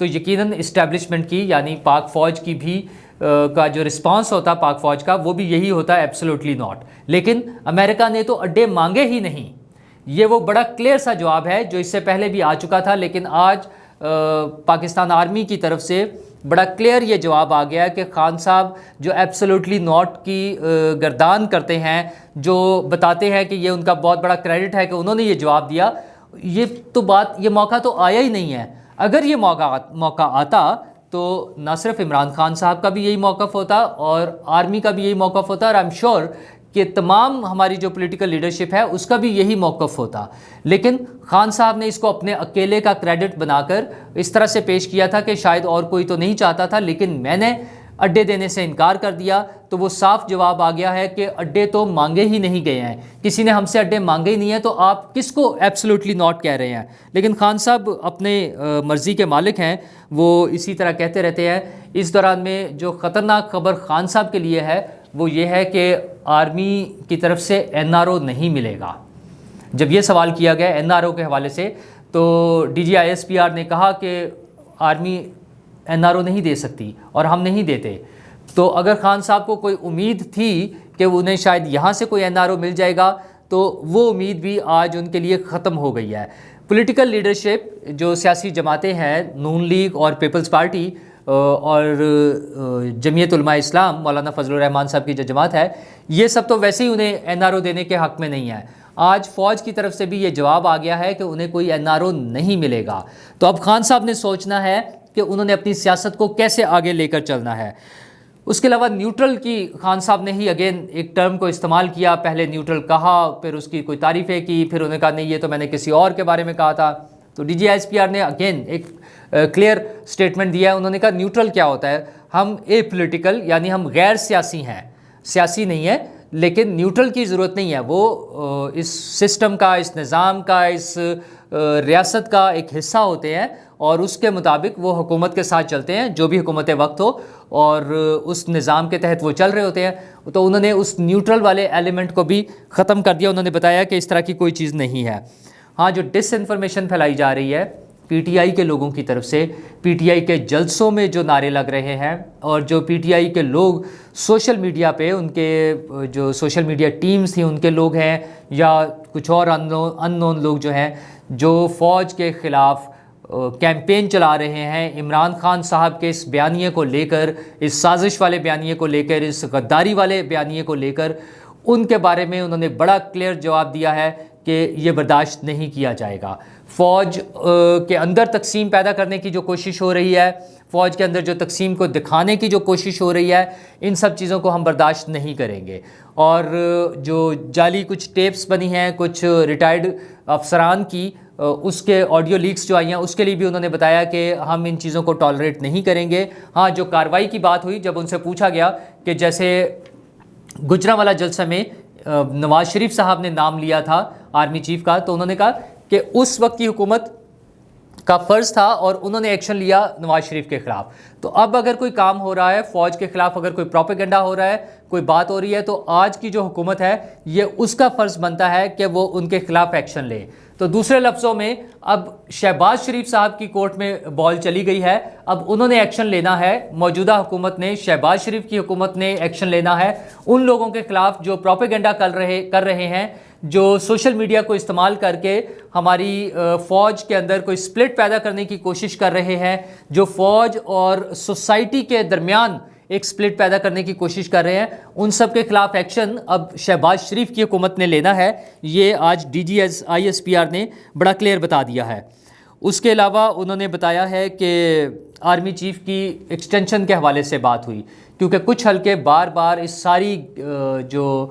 تو یقیناً اسٹیبلشمنٹ کی یعنی پاک فوج کی بھی کا جو رسپانس ہوتا پاک فوج کا وہ بھی یہی ہوتا ہے ایبسولوٹلی ناٹ. لیکن امریکہ نے تو اڈے مانگے ہی نہیں. یہ وہ بڑا کلیئر سا جواب ہے جو اس سے پہلے بھی آ چکا تھا، لیکن آج پاکستان آرمی کی طرف سے بڑا کلیئر یہ جواب آ گیا کہ خان صاحب جو ایبسولوٹلی ناٹ کی گردان کرتے ہیں، جو بتاتے ہیں کہ یہ ان کا بہت بڑا کریڈٹ ہے کہ انہوں نے یہ جواب دیا، یہ موقع تو آیا ہی نہیں ہے. اگر یہ موقع آتا تو نہ صرف عمران خان صاحب کا بھی یہی موقف ہوتا اور آرمی کا بھی یہی موقف ہوتا، اور آئی ایم شیور کہ تمام ہماری جو پولیٹیکل لیڈرشپ ہے اس کا بھی یہی موقف ہوتا. لیکن خان صاحب نے اس کو اپنے اکیلے کا کریڈٹ بنا کر اس طرح سے پیش کیا تھا کہ شاید اور کوئی تو نہیں چاہتا تھا، لیکن میں نے اڈے دینے سے انکار کر دیا. تو وہ صاف جواب آ گیا ہے کہ اڈے تو مانگے ہی نہیں گئے ہیں، کسی نے ہم سے اڈے مانگے ہی نہیں ہیں، تو آپ کس کو ایبسولوٹلی ناٹ کہہ رہے ہیں. لیکن خان صاحب اپنے مرضی کے مالک ہیں، وہ اسی طرح کہتے رہتے ہیں. اس دوران میں جو خطرناک خبر خان صاحب کے لیے ہے وہ یہ ہے کہ آرمی کی طرف سے NRO نہیں ملے گا. جب یہ سوال کیا گیا NRO کے حوالے سے تو DGISPR نے کہا کہ آرمی NRO نہیں دے سکتی اور ہم نہیں دیتے. تو اگر خان صاحب کو کوئی امید تھی کہ انہیں شاید یہاں سے کوئی NRO مل جائے گا تو وہ امید بھی آج ان کے لیے ختم ہو گئی ہے. پولیٹیکل لیڈرشپ جو سیاسی جماعتیں ہیں، نون لیگ اور پیپلز پارٹی اور جمعیت علماء اسلام، مولانا فضل الرحمان صاحب کی جو جماعت ہے، یہ سب تو ویسے ہی انہیں NRO دینے کے حق میں نہیں ہے. آج فوج کی طرف سے بھی یہ جواب آ گیا ہے کہ انہیں کوئی NRO نہیں ملے گا. تو اب خان صاحب نے سوچنا ہے کہ انہوں نے اپنی سیاست کو کیسے آگے لے کر چلنا ہے. اس کے علاوہ نیوٹرل کی خان صاحب نے ہی اگین ایک ٹرم کو استعمال کیا. پہلے نیوٹرل کہا، پھر اس کی کوئی تعریفیں کی، پھر انہوں نے کہا نہیں یہ تو میں نے کسی اور کے بارے میں کہا تھا. تو DGISPR نے اگین ایک کلیئر سٹیٹمنٹ دیا ہے. انہوں نے کہا نیوٹرل کیا ہوتا ہے، ہم اے پولیٹیکل یعنی ہم غیر سیاسی ہیں، سیاسی نہیں ہے، لیکن نیوٹرل کی ضرورت نہیں ہے. وہ اس سسٹم کا، اس نظام کا، اس ریاست کا ایک حصہ ہوتے ہیں اور اس کے مطابق وہ حکومت کے ساتھ چلتے ہیں، جو بھی حکومت وقت ہو، اور اس نظام کے تحت وہ چل رہے ہوتے ہیں. تو انہوں نے اس نیوٹرل والے ایلیمنٹ کو بھی ختم کر دیا. انہوں نے بتایا کہ اس طرح کی کوئی چیز نہیں ہے. ہاں، جو ڈس انفارمیشن پھیلائی جا رہی ہے PTI کے لوگوں کی طرف سے، PTI کے جلسوں میں جو نعرے لگ رہے ہیں، اور جو PTI کے لوگ سوشل میڈیا پہ، ان کے جو سوشل میڈیا ٹیمز تھیں ان کے لوگ ہیں یا کچھ اور ان نون لوگ جو ہیں، جو فوج کے خلاف کیمپین چلا رہے ہیں عمران خان صاحب کے اس بیانیے کو لے کر، اس سازش والے بیانیے کو لے کر، اس غداری والے بیانیے کو لے کر، ان کے بارے میں انہوں نے بڑا کلیئر جواب دیا ہے کہ یہ برداشت نہیں کیا جائے گا. فوج کے اندر تقسیم پیدا کرنے کی جو کوشش ہو رہی ہے، فوج کے اندر جو تقسیم کو دکھانے کی جو کوشش ہو رہی ہے، ان سب چیزوں کو ہم برداشت نہیں کریں گے. اور جو جعلی کچھ ٹیپس بنی ہیں کچھ ریٹائرڈ افسران کی، اس کے آڈیو لیکس جو آئی ہیں، اس کے لیے بھی انہوں نے بتایا کہ ہم ان چیزوں کو ٹالریٹ نہیں کریں گے. ہاں، جو کارروائی کی بات ہوئی، جب ان سے پوچھا گیا کہ جیسے گجرانوالہ جلسہ میں نواز شریف صاحب نے نام لیا تھا آرمی چیف کا، تو انہوں نے کہا کہ اس وقت کی حکومت کا فرض تھا اور انہوں نے ایکشن لیا نواز شریف کے خلاف. تو اب اگر کوئی کام ہو رہا ہے فوج کے خلاف، اگر کوئی پروپیگنڈا ہو رہا ہے، کوئی بات ہو رہی ہے، تو آج کی جو حکومت ہے یہ اس کا فرض بنتا ہے کہ وہ ان کے خلاف ایکشن لے. تو دوسرے لفظوں میں اب شہباز شریف صاحب کی کورٹ میں بال چلی گئی ہے. اب انہوں نے ایکشن لینا ہے، موجودہ حکومت نے، شہباز شریف کی حکومت نے ایکشن لینا ہے ان لوگوں کے خلاف جو پروپیگنڈا کر رہے ہیں، جو سوشل میڈیا کو استعمال کر کے ہماری فوج کے اندر کوئی سپلٹ پیدا کرنے کی کوشش کر رہے ہیں، جو فوج اور سوسائٹی کے درمیان ایک سپلٹ پیدا کرنے کی کوشش کر رہے ہیں. ان سب کے خلاف ایکشن اب شہباز شریف کی حکومت نے لینا ہے. یہ آج DGISPR نے بڑا کلیئر بتا دیا ہے. اس کے علاوہ انہوں نے بتایا ہے کہ آرمی چیف کی ایکسٹینشن کے حوالے سے بات ہوئی، کیونکہ کچھ حلقے بار بار اس ساری جو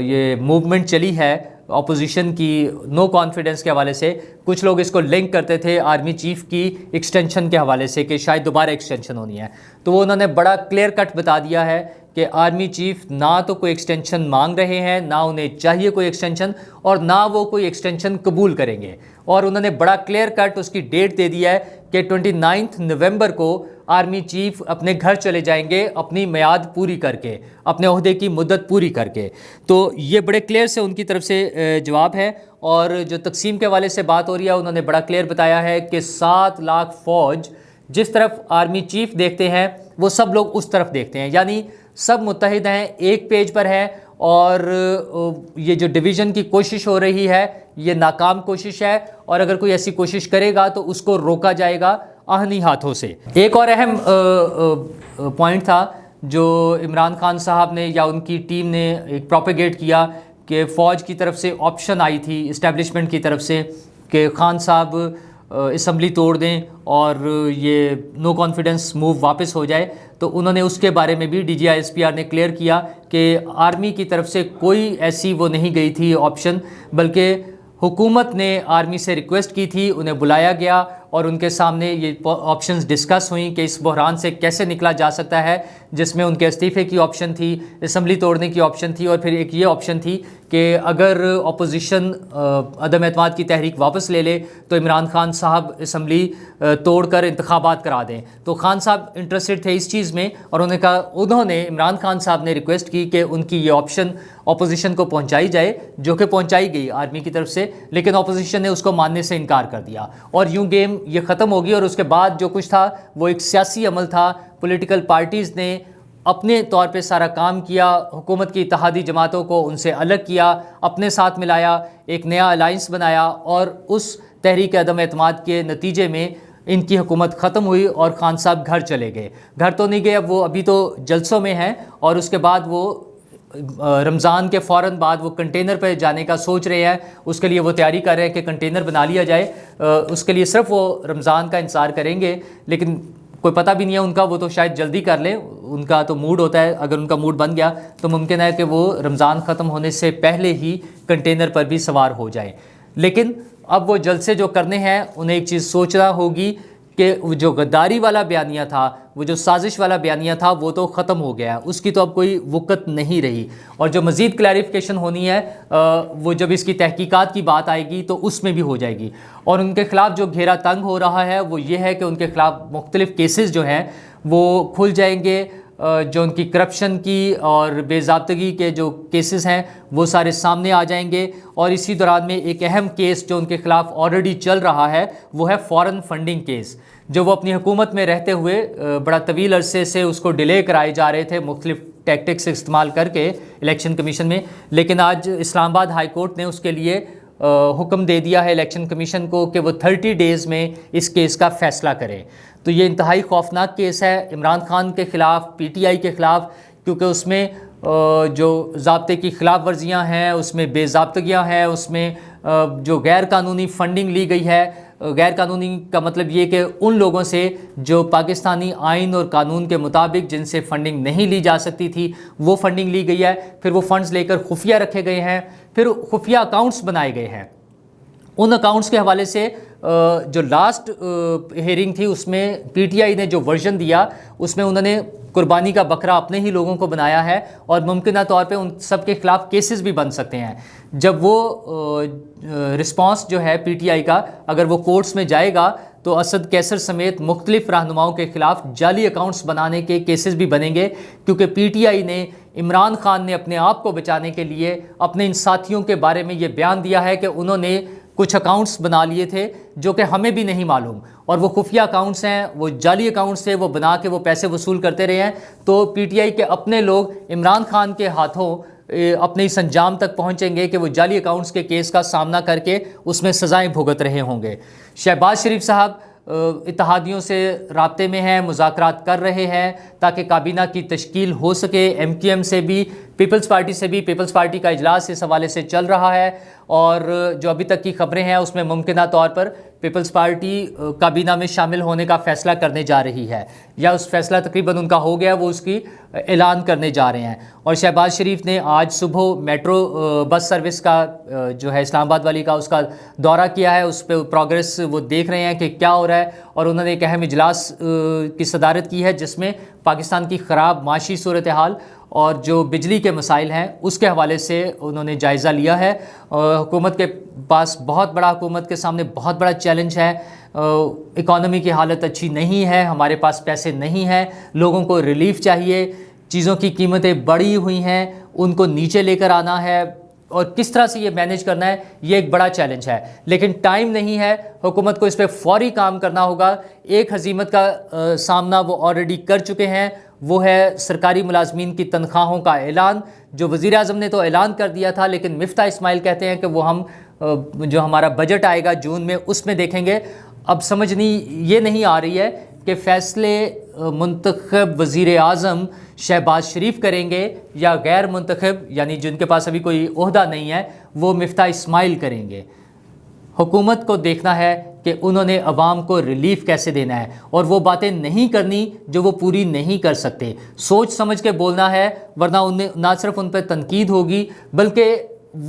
یہ موومنٹ چلی ہے اپوزیشن کی نو کانفیڈنس کے حوالے سے، کچھ لوگ اس کو لنک کرتے تھے آرمی چیف کی ایکسٹینشن کے حوالے سے کہ شاید دوبارہ ایکسٹینشن ہونی ہے. تو وہ انہوں نے بڑا کلیئر کٹ بتا دیا ہے کہ آرمی چیف نہ تو کوئی ایکسٹینشن مانگ رہے ہیں، نہ انہیں چاہیے کوئی ایکسٹینشن، اور نہ وہ کوئی ایکسٹینشن قبول کریں گے. اور انہوں نے بڑا کلیئر کٹ اس کی ڈیٹ دے دیا ہے کہ 29 نومبر کو آرمی چیف اپنے گھر چلے جائیں گے اپنی میعاد پوری کر کے، اپنے عہدے کی مدت پوری کر کے. تو یہ بڑے کلیئر سے ان کی طرف سے جواب ہے. اور جو تقسیم کے حوالے سے بات ہو رہی ہے، انہوں نے بڑا کلیئر بتایا ہے کہ 7 لاکھ فوج جس طرف آرمی چیف دیکھتے ہیں وہ سب لوگ اس طرف دیکھتے ہیں، یعنی سب متحد ہیں، ایک پیج پر ہیں، اور یہ جو ڈویژن کی کوشش ہو رہی ہے یہ ناکام کوشش ہے، اور اگر کوئی ایسی کوشش کرے گا تو اس کو روکا جائے گا آہنی ہاتھوں سے۔ ایک اور اہم پوائنٹ تھا جو عمران خان صاحب نے یا ان کی ٹیم نے ایک پروپیگیٹ کیا کہ فوج کی طرف سے آپشن آئی تھی اسٹیبلشمنٹ کی طرف سے کہ خان صاحب اسمبلی توڑ دیں اور یہ نو کانفیڈنس موو واپس ہو جائے، تو انہوں نے اس کے بارے میں بھی D G I S P R نے کلیئر کیا کہ آرمی کی طرف سے کوئی ایسی وہ نہیں گئی تھی آپشن، بلکہ حکومت نے آرمی سے ریکویسٹ کی تھی، انہیں بلایا گیا اور ان کے سامنے یہ آپشنز ڈسکس ہوئیں کہ اس بحران سے کیسے نکلا جا سکتا ہے، جس میں ان کے استعفے کی آپشن تھی، اسمبلی توڑنے کی آپشن تھی، اور پھر ایک یہ آپشن تھی کہ اگر اپوزیشن عدم اعتماد کی تحریک واپس لے لے تو عمران خان صاحب اسمبلی توڑ کر انتخابات کرا دیں۔ تو خان صاحب انٹرسٹڈ تھے اس چیز میں، اور انہوں نے عمران خان صاحب نے ریکویسٹ کی کہ ان کی یہ آپشن اپوزیشن کو پہنچائی جائے، جو کہ پہنچائی گئی آرمی کی طرف سے، لیکن اپوزیشن نے اس کو ماننے سے انکار کر دیا، اور یوں گیم یہ ختم ہوگی۔ اور اس کے بعد جو کچھ تھا وہ ایک سیاسی عمل تھا، پولیٹیکل پارٹیز نے اپنے طور پہ سارا کام کیا، حکومت کی اتحادی جماعتوں کو ان سے الگ کیا، اپنے ساتھ ملایا، ایک نیا الائنس بنایا، اور اس تحریک عدم اعتماد کے نتیجے میں ان کی حکومت ختم ہوئی اور خان صاحب گھر چلے گئے۔ گھر تو نہیں گئے، اب وہ ابھی تو جلسوں میں ہیں، اور اس کے بعد وہ رمضان کے فوراً بعد وہ کنٹینر پہ جانے کا سوچ رہے ہیں، اس کے لیے وہ تیاری کر رہے ہیں کہ کنٹینر بنا لیا جائے، اس کے لیے صرف وہ رمضان کا انتظار کریں گے، لیکن کوئی پتہ بھی نہیں ہے ان کا، وہ تو شاید جلدی کر لیں، ان کا تو موڈ ہوتا ہے، اگر ان کا موڈ بن گیا تو ممکن ہے کہ وہ رمضان ختم ہونے سے پہلے ہی کنٹینر پر بھی سوار ہو جائیں۔ لیکن اب وہ جلسے جو کرنے ہیں انہیں ایک چیز سوچنا ہوگی کہ جو غداری والا بیانیہ تھا، وہ جو سازش والا بیانیہ تھا، وہ تو ختم ہو گیا، اس کی تو اب کوئی وقت نہیں رہی، اور جو مزید کلیریفیکیشن ہونی ہے وہ جب اس کی تحقیقات کی بات آئے گی تو اس میں بھی ہو جائے گی۔ اور ان کے خلاف جو گھیرا تنگ ہو رہا ہے وہ یہ ہے کہ ان کے خلاف مختلف کیسز جو ہیں وہ کھل جائیں گے، جو ان کی کرپشن کی اور بے ضابطگی کے جو کیسز ہیں وہ سارے سامنے آ جائیں گے، اور اسی دوران میں ایک اہم کیس جو ان کے خلاف آلریڈی چل رہا ہے وہ ہے فارن فنڈنگ کیس، جو وہ اپنی حکومت میں رہتے ہوئے بڑا طویل عرصے سے اس کو ڈیلے کرائے جا رہے تھے مختلف ٹیکٹکس استعمال کر کے الیکشن کمیشن میں، لیکن آج اسلام آباد ہائی کورٹ نے اس کے لیے حکم دے دیا ہے الیکشن کمیشن کو کہ وہ 30 ڈیز میں اس کیس کا فیصلہ کرے۔ تو یہ انتہائی خوفناک کیس ہے عمران خان کے خلاف، پی ٹی آئی کے خلاف، کیونکہ اس میں جو ضابطے کی خلاف ورزیاں ہیں، اس میں بے ضابطگیاں ہیں، اس میں جو غیر قانونی فنڈنگ لی گئی ہے، غیر قانونی کا مطلب یہ کہ ان لوگوں سے جو پاکستانی آئین اور قانون کے مطابق جن سے فنڈنگ نہیں لی جا سکتی تھی وہ فنڈنگ لی گئی ہے، پھر وہ فنڈز لے کر خفیہ رکھے گئے ہیں، پھر خفیہ اکاؤنٹس بنائے گئے ہیں۔ ان اکاؤنٹس کے حوالے سے جو لاسٹ ہیئرنگ تھی اس میں پی ٹی آئی نے جو ورژن دیا اس میں انہوں نے قربانی کا بکرا اپنے ہی لوگوں کو بنایا ہے، اور ممکنہ طور پہ ان سب کے خلاف کیسز بھی بن سکتے ہیں۔ جب وہ رسپانس جو ہے پی ٹی آئی کا اگر وہ کورٹس میں جائے گا تو اسد کیسر سمیت مختلف رہنماؤں کے خلاف جعلی اکاؤنٹس بنانے کے کیسز بھی بنیں گے، کیونکہ پی ٹی آئی نے عمران خان نے اپنے آپ کو بچانے کے لیے اپنے ان ساتھیوں کے بارے میں یہ بیان دیا ہے کہ انہوں نے کچھ اکاؤنٹس بنا لیے تھے جو کہ ہمیں بھی نہیں معلوم، اور وہ خفیہ اکاؤنٹس ہیں، وہ جعلی اکاؤنٹس تھے، وہ بنا کے وہ پیسے وصول کرتے رہے ہیں۔ تو پی ٹی آئی کے اپنے لوگ عمران خان کے ہاتھوں اپنے اس انجام تک پہنچیں گے کہ وہ جعلی اکاؤنٹس کے کیس کا سامنا کر کے اس میں سزائیں بھگت رہے ہوں گے۔ شہباز شریف صاحب اتحادیوں سے رابطے میں ہیں، مذاکرات کر رہے ہیں تاکہ کابینہ کی تشکیل ہو سکے، ایم کیو ایم سے بھی، پیپلز پارٹی سے بھی، پیپلز پارٹی کا اجلاس اس حوالے سے چل رہا ہے، اور جو ابھی تک کی خبریں ہیں اس میں ممکنہ طور پر پیپلز پارٹی کابینہ میں شامل ہونے کا فیصلہ کرنے جا رہی ہے، یا اس فیصلہ تقریباً ان کا ہو گیا، وہ اس کی اعلان کرنے جا رہے ہیں۔ اور شہباز شریف نے آج صبح میٹرو بس سروس کا جو ہے اسلام آباد والی کا اس کا دورہ کیا ہے، اس پہ پروگریس وہ دیکھ رہے ہیں کہ کیا ہو رہا ہے، اور انہوں نے ایک اہم اجلاس کی صدارت کی ہے جس میں پاکستان کی خراب معاشی صورتحال اور جو بجلی کے مسائل ہیں اس کے حوالے سے انہوں نے جائزہ لیا ہے۔ حکومت کے پاس حکومت کے سامنے بہت بڑا چیلنج ہے، اکانومی کی حالت اچھی نہیں ہے، ہمارے پاس پیسے نہیں ہیں، لوگوں کو ریلیف چاہیے، چیزوں کی قیمتیں بڑھی ہوئی ہیں، ان کو نیچے لے کر آنا ہے، اور کس طرح سے یہ مینیج کرنا ہے، یہ ایک بڑا چیلنج ہے، لیکن ٹائم نہیں ہے، حکومت کو اس پہ فوری کام کرنا ہوگا۔ ایک ہزیمت کا سامنا وہ آلریڈی کر چکے ہیں، وہ ہے سرکاری ملازمین کی تنخواہوں کا اعلان، جو وزیر اعظم نے تو اعلان کر دیا تھا، لیکن مفتاح اسماعیل کہتے ہیں کہ وہ ہم جو ہمارا بجٹ آئے گا جون میں اس میں دیکھیں گے۔ اب سمجھ یہ نہیں آ رہی ہے کہ فیصلے منتخب وزیر اعظم شہباز شریف کریں گے یا غیر منتخب، یعنی جن کے پاس ابھی کوئی عہدہ نہیں ہے، وہ مفتاح اسماعیل کریں گے۔ حکومت کو دیکھنا ہے کہ انہوں نے عوام کو ریلیف کیسے دینا ہے، اور وہ باتیں نہیں کرنی جو وہ پوری نہیں کر سکتے۔ سوچ سمجھ کے بولنا ہے، ورنہ نہ صرف ان پہ تنقید ہوگی بلکہ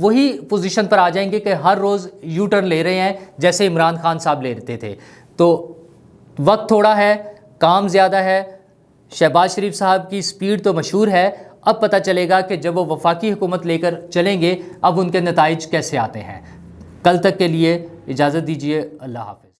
وہی پوزیشن پر آ جائیں گے کہ ہر روز یو ٹرن لے رہے ہیں جیسے عمران خان صاحب لے رہتے تھے۔ تو وقت تھوڑا ہے، کام زیادہ ہے۔ شہباز شریف صاحب کی سپیڈ تو مشہور ہے، اب پتہ چلے گا کہ جب وہ وفاقی حکومت لے کر چلیں گے اب ان کے نتائج کیسے آتے ہیں۔ کل تک کے لیے اجازت دیجیے، اللہ حافظ۔